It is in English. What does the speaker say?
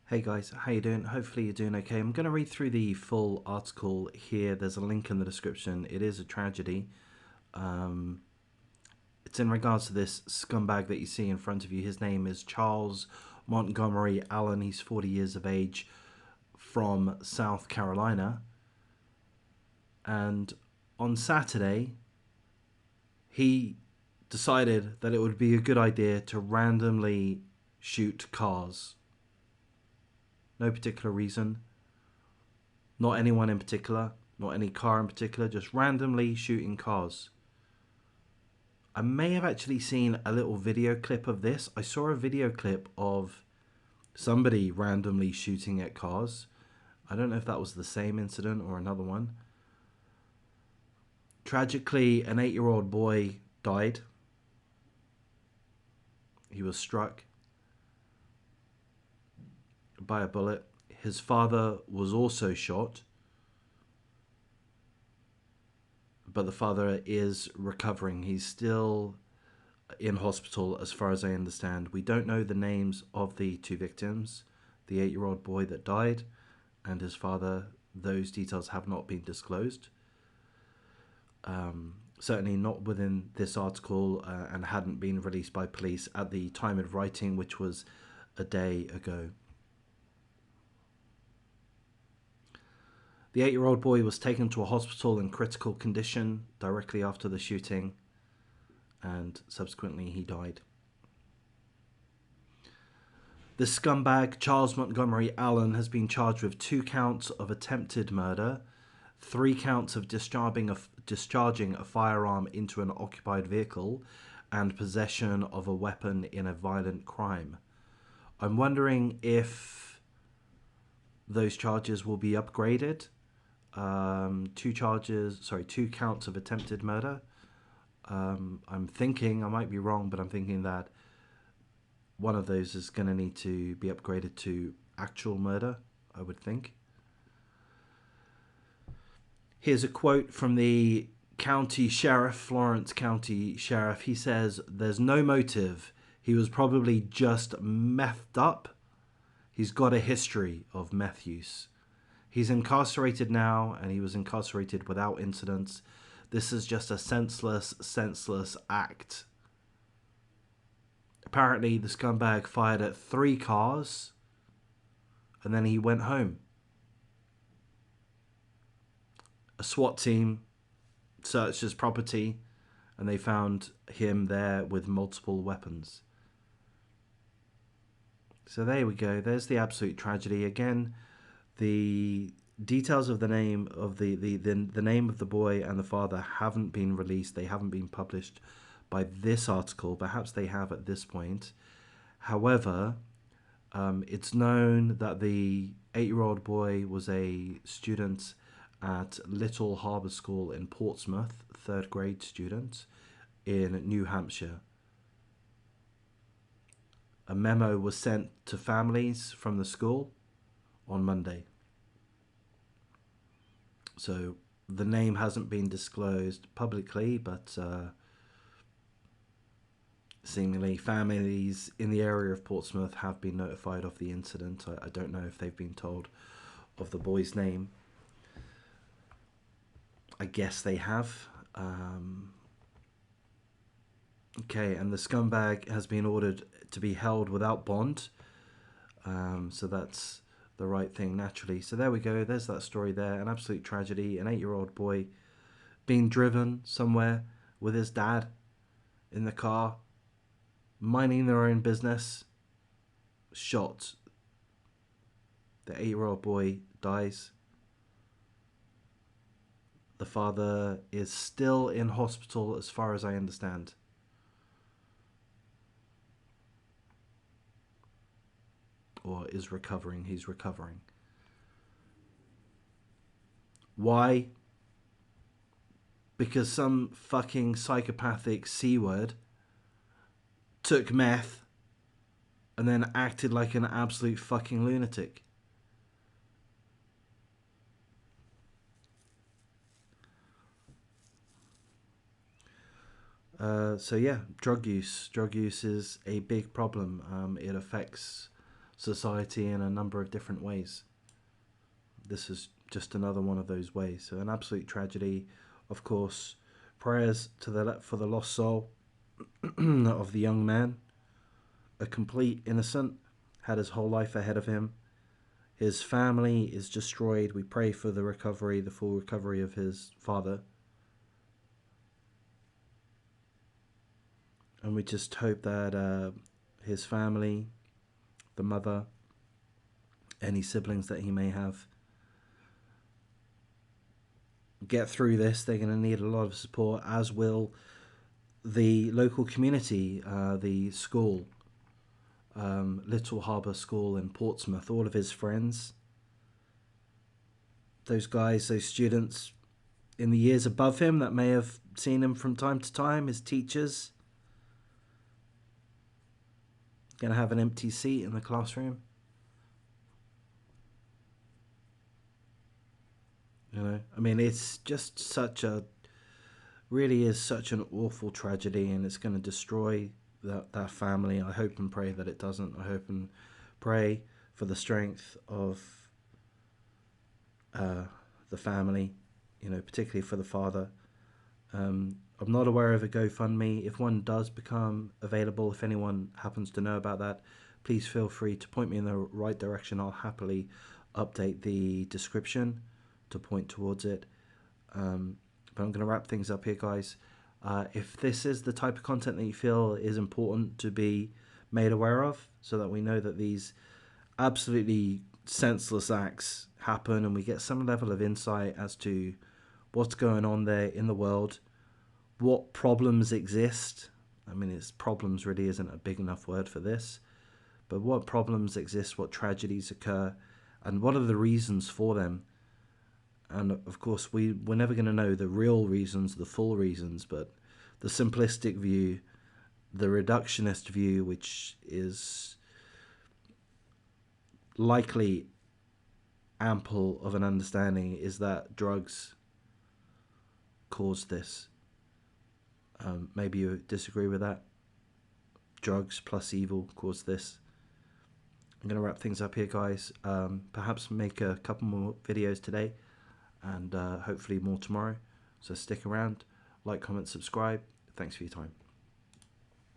Hey guys, how you doing? Hopefully you're doing okay. I'm going to read through the full article here. There's a link in the description. It is a tragedy. It's in regards to this scumbag that you see in front of you. His name is Charles Montgomery Allen. He's 40 years of age from South Carolina. And on Saturday, he decided that it would be a good idea to randomly shoot cars. No particular reason. Not anyone in particular, not any car in particular, just randomly shooting cars. I may have actually seen a little video clip of this. I saw a video clip of somebody randomly shooting at cars. I don't know if that was the same incident or another one. Tragically, an 8-year-old boy died. He was struck by a bullet. His father was also shot, but the father is recovering. He's still in hospital as far as I understand. We don't know the names of the two victims, the 8-year-old boy that died and his father. Those details have not been disclosed. Certainly not within this article, and hadn't been released by police at the time of writing, which was a day ago. The 8-year-old boy was taken to a hospital in critical condition directly after the shooting, and subsequently he died. The scumbag Charles Montgomery Allen has been charged with 2 counts of attempted murder, 3 counts of discharging a firearm into an occupied vehicle, and possession of a weapon in a violent crime. I'm wondering if those charges will be upgraded. 2 counts of attempted murder. I'm thinking, I might be wrong, but I'm thinking that one of those is going to need to be upgraded to actual murder, I would think. Here's a quote from the county sheriff, Florence County Sheriff. He says, "There's no motive. He was probably just methed up. He's got a history of meth use. He's incarcerated now, and he was incarcerated without incidents. This is just a senseless act." Apparently, the scumbag fired at 3 cars, and then he went home. A SWAT team searched his property, and they found him there with multiple weapons. So there we go. There's the absolute tragedy. Again, the details of the name of the name of the boy and the father haven't been released. They haven't been published by this article. Perhaps they have at this point. However, it's known that the 8-year-old boy was a student at Little Harbour School in Portsmouth, 3rd grade student in New Hampshire. A memo was sent to families from the school on Monday. So the name hasn't been disclosed publicly, but seemingly families in the area of Portsmouth have been notified of the incident. I don't know if they've been told of the boy's name. I guess they have. Okay, and the scumbag has been ordered to be held without bond. So that's the right thing, naturally. So there we go. There's that story there. An absolute tragedy. An 8-year-old boy being driven somewhere with his dad in the car, minding their own business, shot. The 8-year-old boy dies. The father is still in hospital as far as I understand. Or is recovering. He's recovering. Why? Because some fucking psychopathic C-word took meth and then acted like an absolute fucking lunatic. So yeah, drug use. Drug use is a big problem. It affects society in a number of different ways. This is just another one of those ways. So an absolute tragedy. Of course, prayers for the lost soul of the young man, a complete innocent, had his whole life ahead of him. His family is destroyed. We pray for the recovery, the full recovery of his father. And we just hope that his family, the mother, any siblings that he may have, get through this. They're going to need a lot of support, as will the local community, the school, Little Harbour School in Portsmouth, all of his friends, those guys, those students in the years above him that may have seen him from time to time, his teachers, going to have an empty seat in the classroom. You know, I mean, it's just really is such an awful tragedy, and it's going to destroy that family. I hope and pray that it doesn't. I hope and pray for the strength of the family, you know, particularly for the father. I'm not aware of a GoFundMe. If one does become available, if anyone happens to know about that, please feel free to point me in the right direction. I'll happily update the description to point towards it. But I'm going to wrap things up here, guys. If this is the type of content that you feel is important to be made aware of, so that we know that these absolutely senseless acts happen and we get some level of insight as to what's going on there in the world, what problems exist. I mean, it's problems really isn't a big enough word for this, but what problems exist, what tragedies occur, and what are the reasons for them. And of course, we're never going to know the real reasons, the full reasons, but the simplistic view, the reductionist view, which is likely ample of an understanding, is that drugs caused this. Maybe you disagree with that. Drugs plus evil caused this. I'm going to wrap things up here, guys. Perhaps make a couple more videos today, and hopefully more tomorrow. So stick around, like, comment, subscribe. Thanks for your time.